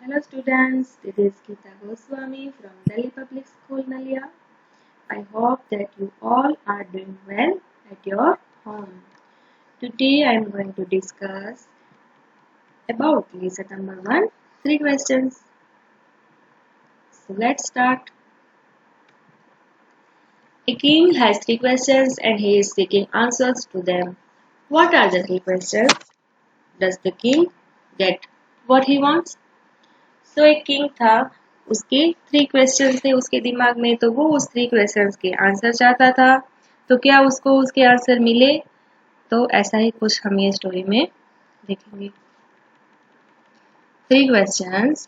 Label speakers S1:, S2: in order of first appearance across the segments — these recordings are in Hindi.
S1: Hello students, this is Geeta Goswami from Delhi Public School Nalia. I hope that you all are doing well at your home. Today I am going to discuss about lesson number 1, 3 questions. So let's start. A king has 3 questions and he is seeking answers to them. What are the 3 questions? Does the king get what he wants? तो एक किंग था, उसके 3 क्वेश्चन थे उसके दिमाग में, तो वो उस 3 क्वेश्चंस के आंसर चाहता था। तो क्या उसको उसके आंसर मिले? तो ऐसा ही कुछ हम ये स्टोरी में देखेंगे। 3 questions.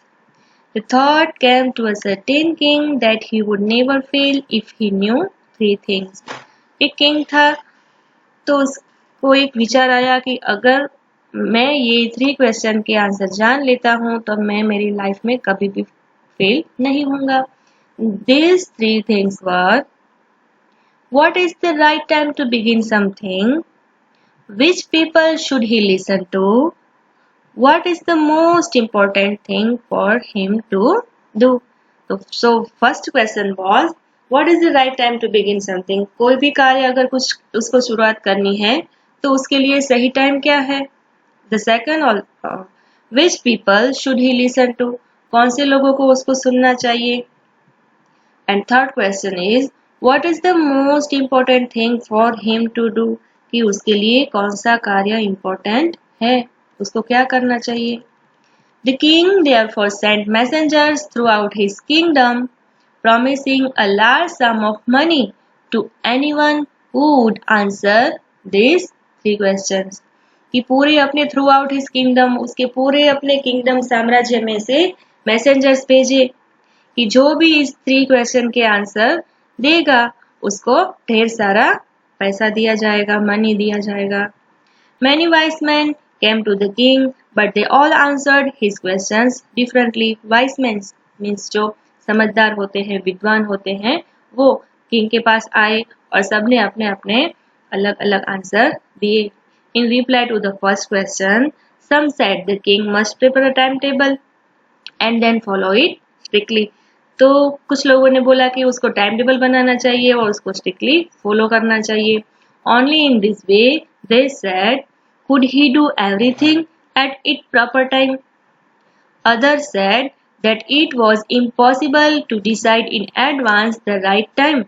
S1: The thought came to a certain king that he would never fail if he knew 3 things. एक किंग था, तो उसको एक विचार आया कि अगर मैं ये 3 क्वेश्चन के आंसर जान लेता हूँ तो मैं मेरी लाइफ में कभी भी फेल नहीं होऊंगा। These 3 things were: what is the right time to begin something? Which people should he listen to? What is the most important thing for him to do? So first question was, what is the right time to begin something? कोई भी कार्य अगर कुछ उसको शुरुआत करनी है तो उसके लिए सही टाइम क्या है? The second, which people should he listen to? कौन से लोगों को उसको सुनना चाहिए? And third question is, what is the most important thing for him to do? कि उसके लिए कौन सा कार्य important है, उसको क्या करना चाहिए? The king therefore sent messengers throughout his kingdom, promising a large sum of money to anyone who would answer these 3 questions. कि पूरे अपने थ्रू आउट हिज किंगडम, उसके पूरे अपने किंगडम साम्राज्य में से मैसेंजर्स भेजे कि जो भी इस 3 क्वेश्चन के आंसर देगा उसको ढेर सारा पैसा दिया जाएगा, मनी दिया जाएगा। Many wise men came to the king, but they all answered his questions differently. Wise men means जो समझदार होते हैं, विद्वान होते हैं, वो किंग के पास आए और सबने अपने अपने अलग अलग आंसर दिए। In reply to the first question, some said the king must prepare a timetable and then follow it strictly. तो कुछ लोगों ने बोला कि उसको टाइम टेबल बनाना चाहिए और उसको स्ट्रिक्टली फॉलो करना चाहिए। Only in this way, they said, could he do everything at its proper time? Others said that it was impossible to decide in advance the right time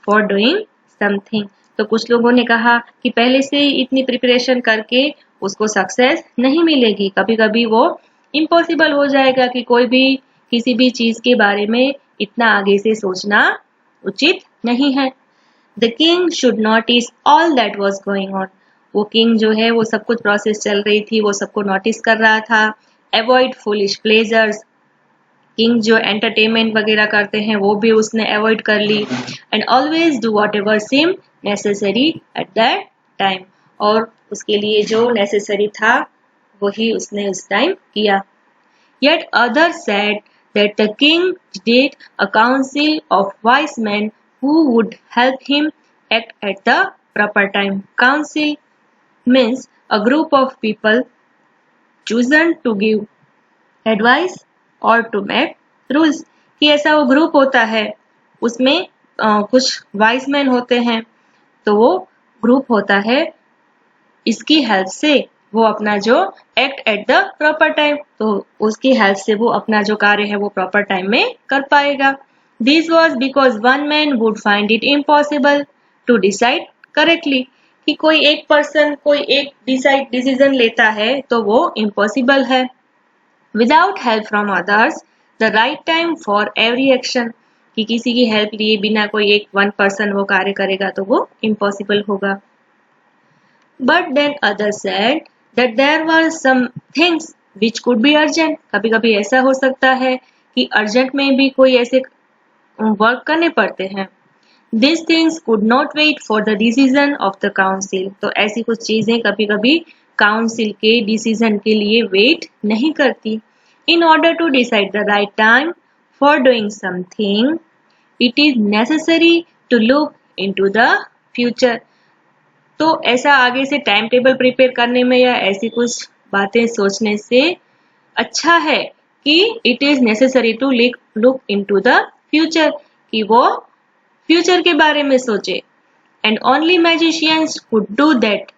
S1: for doing something. तो कुछ लोगों ने कहा कि पहले से ही इतनी प्रिपरेशन करके उसको सक्सेस नहीं मिलेगी, कभी कभी वो इम्पॉसिबल हो जाएगा कि कोई भी किसी भी चीज के बारे में इतना आगे से सोचना उचित नहीं है। The king should notice all that was going on. वो किंग जो है वो सब कुछ प्रोसेस चल रही थी, वो सबको नोटिस कर रहा था। Avoid foolish pleasures. किंग जो एंटरटेनमेंट वगैरह करते हैं वो भी उसने अवॉइड कर ली। And always do whatever seem necessary at that time, और उसके लिए जो नेसेसरी था वही उसने उस टाइम किया। Yet others said that the king did a council of wise men who would help him act at the proper time. Council means a group of people chosen to give advice और टू मेक रूल्स, कि ऐसा वो ग्रुप होता है, उसमें कुछ वाइज मैन होते हैं, तो वो ग्रुप होता है, इसकी हेल्प से वो अपना जो act at the proper time, तो उसकी हेल्प से वो अपना जो कार्य है वो प्रॉपर टाइम में कर पाएगा। This was because one man would find it impossible to decide correctly, कि कोई एक पर्सन कोई एक डिसीजन लेता है तो वो इम्पॉसिबल है। Without help from others, the right time for every action, कि किसी की हेल्प लिए बिना कोई एक वन पर्सन वो कार्य करेगा तो वो इम्पॉसिबल होगा। But then others said that there were some things which could be urgent. कभी कभी ऐसा हो सकता है कि अर्जेंट में भी कोई ऐसे वर्क करने पड़ते हैं। These things could not wait for the decision of the council. तो ऐसी कुछ चीजें कभी कभी काउंसिल के डिसीजन के लिए वेट नहीं करती। In order to decide the right time for doing something, it is necessary to look into the future. तो ऐसा आगे से टाइम टेबल प्रिपेयर करने में या ऐसी कुछ बातें सोचने से अच्छा है कि it is necessary to look into the future, कि वो फ्यूचर के बारे में सोचे। And only magicians could do that.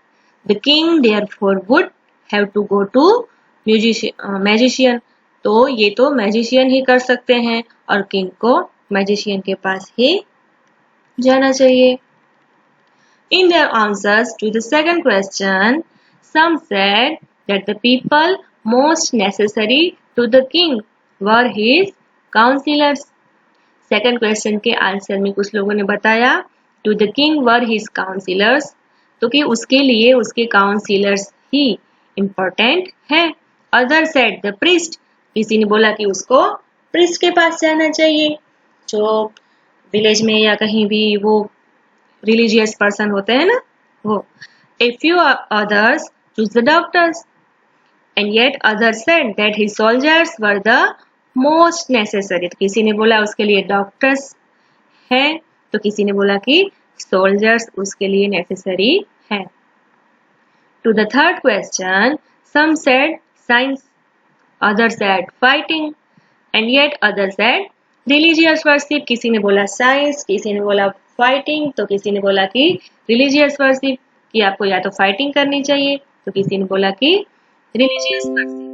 S1: The king therefore would have to go to magician. तो ये तो मैजिशियन ही कर सकते हैं और किंग को मैजिशियन के पास ही जाना चाहिए। In their answers to the second question, some said that the people most necessary to the king were his counselors. Second question के आंसर में कुछ लोगों ने बताया to the king were his counsellors, तो कि उसके लिए उसके काउंसिलर्स ही इम्पोर्टेंट है। अदर सेड द प्रीस्ट, किसी ने बोला कि उसको प्रीस्ट के पास जाना चाहिए, जो विलेज में या कहीं भी वो रिलीजियस पर्सन होते हैं ना वो। A few others choose the doctors and yet others said that his soldiers were the most necessary. तो किसी ने बोला उसके लिए डॉक्टर्स है, तो किसी ने बोला कि सोल्जर्स उसके लिए नेसेसरी है। To the third question, some said science, others said fighting and yet others said religious worship. किसी ने बोला साइंस, किसी ने बोला फाइटिंग, तो किसी ने बोला कि रिलीजियस वर्शिप, कि आपको या तो फाइटिंग करनी चाहिए, तो किसी ने बोला कि रिलीजियस वर्शिप,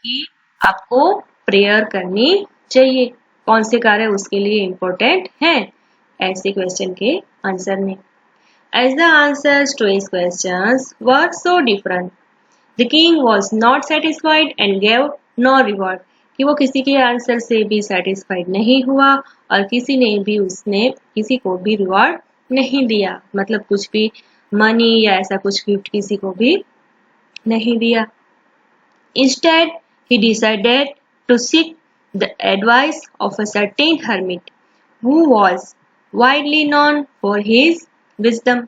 S1: कि आपको प्रेयर करनी चाहिए। कौन से कार्य उसके लिए इंपॉर्टेंट हैं, ऐसे क्वेश्चन के आंसर में। As the answers to his questions were so different, the king was not satisfied and gave no reward. कि वो किसी के आंसर से भी सेटिस्फाइड नहीं हुआ और किसी को भी रिवॉर्ड नहीं दिया, मतलब कुछ भी मनी या ऐसा कुछ गिफ्ट किसी को भी नहीं दिया। Instead, he decided to seek the advice of a certain hermit who was widely known for his wisdom.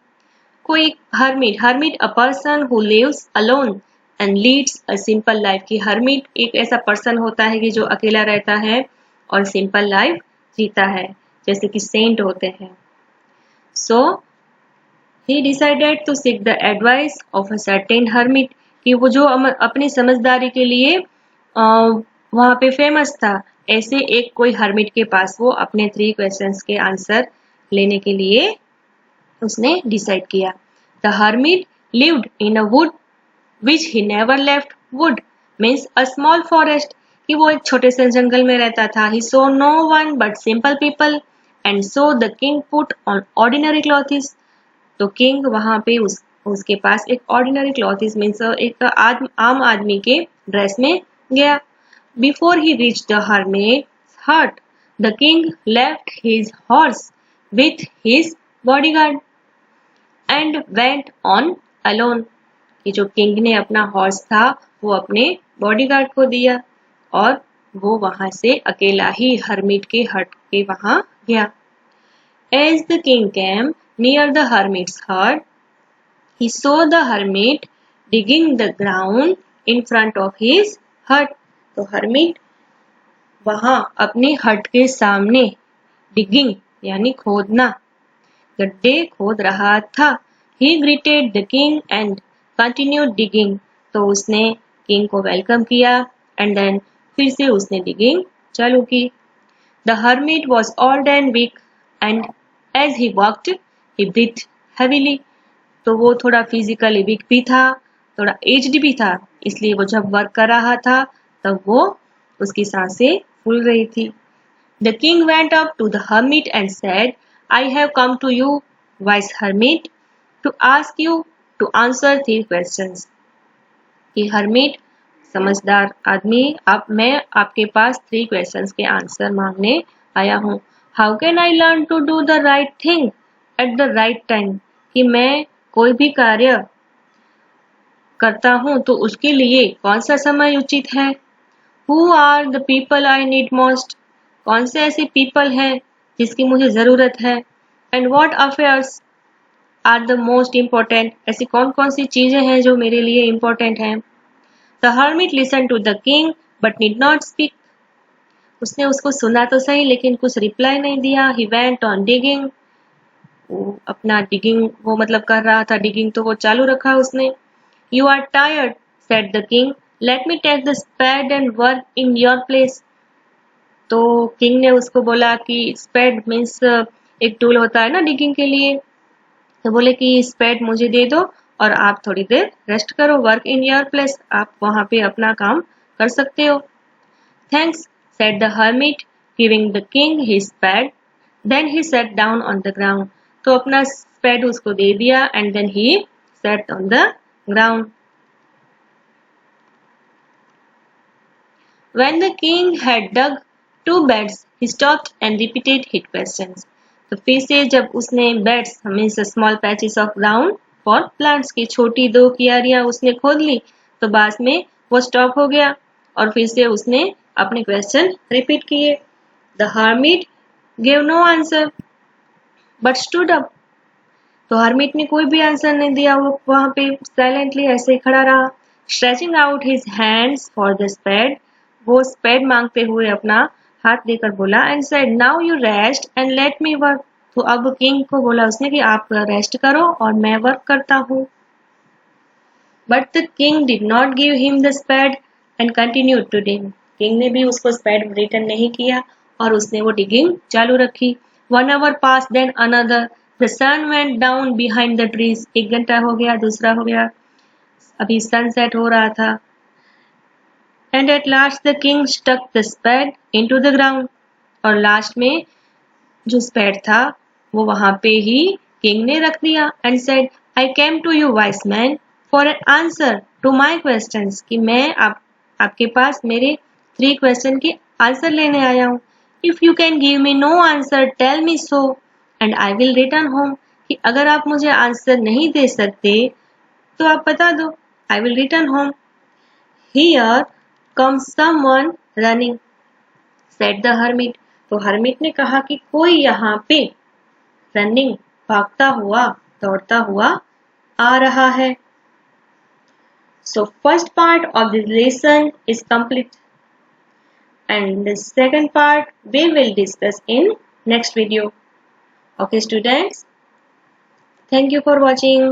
S1: कोई hermit a person who lives alone and leads a simple life। कि hermit एक ऐसा पर्सन होता है कि जो अकेला रहता है और सिंपल लाइफ जीता है, जैसे कि सेंट होते हैं। So he decided to seek the advice of a certain hermit, कि वो जो अपनी समझदारी के लिए वहां पे फेमस था, ऐसे एक कोई हर्मिट के पास वो अपने 3 क्वेश्चंस के आंसर लेने के लिए उसने डिसाइड किया। The hermit lived in a wood which he never left. Wood means a small forest, कि वो एक छोटे से जंगल में रहता था। He saw no one but simple people and so the king put on ordinary clothes. तो किंग वहां पे उसके पास एक ऑर्डिनरी क्लॉथ्स मीन्स एक आम आदमी के ड्रेस में गया। Before he reached the hermit's hut, the king left his horse with his bodyguard and went on alone। कि जो किंग ने अपना हॉर्स था वो अपने बॉडीगार्ड को दिया और वो वहां से अकेला ही हर्मिट के हट के वहां गया। As the king came near the hermit's hut, he saw the hermit digging the ground in front of his hut। तो हर्मिट वहां अपने हट के सामने डिगिंग यानी खोदना, गड्ढे खोद रहा था। He greeted the king and continued digging। तो उसने किंग को वेलकम किया एंड देन फिर से उसने डिगिंग चालू की। The hermit was old and weak and as he walked he breathed heavily। तो वो थोड़ा फिजिकली वीक भी था, थोड़ा एज्ड भी था, इसलिए वो जब वर्क कर रहा था तब वो उसकी सांसें फूल रही थी। The king went up to the hermit and said, I have come to you, wise hermit, to ask you to answer 3 questions। कि हर्मिट समझदार आदमी, मैं आपके पास 3 क्वेश्चंस के आंसर मांगने आया हूँ। How can I learn to do the right thing at the right time? कि मैं कोई भी कार्य करता हूँ तो उसके लिए कौन सा समय उचित है। Who are the people I need most? कौन से ऐसे people हैं जिसकी मुझे जरूरत है। And what affairs are the most important? ऐसी कौन कौन सी चीजें हैं जो मेरे लिए important हैं। The hermit listened to the king but did not speak। उसने उसको सुना तो सही लेकिन कुछ रिप्लाई नहीं दिया। He went on digging। वो अपना डिगिंग वो मतलब कर रहा था, डिगिंग तो वो चालू रखा उसने। You are tired, said the king, Let me take the spade and work in your place. तो किंग ने उसको बोला कि स्पेड मीन्स एक टूल होता है ना डिगिंग के लिए, तो बोले कि स्पेड मुझे दे दो और आप थोड़ी देर रेस्ट करो, वर्क इन योर प्लेस, आप वहां पे अपना काम कर सकते हो। Thanks said the hermit giving the king his spade, then he sat down on the ground. तो अपना स्पेड उसको दे दिया and then he sat on the ground. When the king had dug 2 beds, he stopped and repeated his questions. तो फिर से जब उसने बेड्स हमेशा small patches of ground for plants की छोटी 2 क्यारियां उसने खोद ली, तो बाद में वो स्टॉप हो गया और फिर से उसने अपने क्वेश्चन रिपीट किए। The hermit gave no answer but stood up. तो हर्मिट ने कोई भी आंसर नहीं दिया, वो वहां पे साइलेंटली ऐसे ही खड़ा रहा। Stretching out his hands for the spade, वो स्पेड मांगते हुए अपना हाथ देकर बोला and said now you rest and let me work. तो अब किंग को बोला उसने कि आप रेस्ट करो और मैं वर्क करता हूँ। But the king did not give him the spade and continued to dig. King ने भी उसको स्पेड रिटर्न नहीं किया और उसने वो डिगिंग चालू रखी। 1 hour passed then another, the sun went down behind the trees. 1 घंटा हो गया, दूसरा हो गया, अभी सनसेट हो रहा था। And at last the king stuck the spade into the ground, और लास्ट में जो स्पेड था वो वहां पे ही किंग ने रख दिया and said I came to you wise man for an answer to my questions, कि मैं आपके पास मेरे 3 क्वेश्चन के आंसर लेने आया हूँ। If you can give me no answer tell me so and I will return home, कि अगर आप मुझे आंसर नहीं दे सकते तो आप बता दो, आई will return home. Here comes someone running, said the hermit। तो हर्मिट ने कहा कि कोई यहाँ पे रनिंग भागता हुआ दौड़ता हुआ आ रहा है। So first part of the lesson is complete and the second part we will discuss in next video. Okay students, thank you for watching.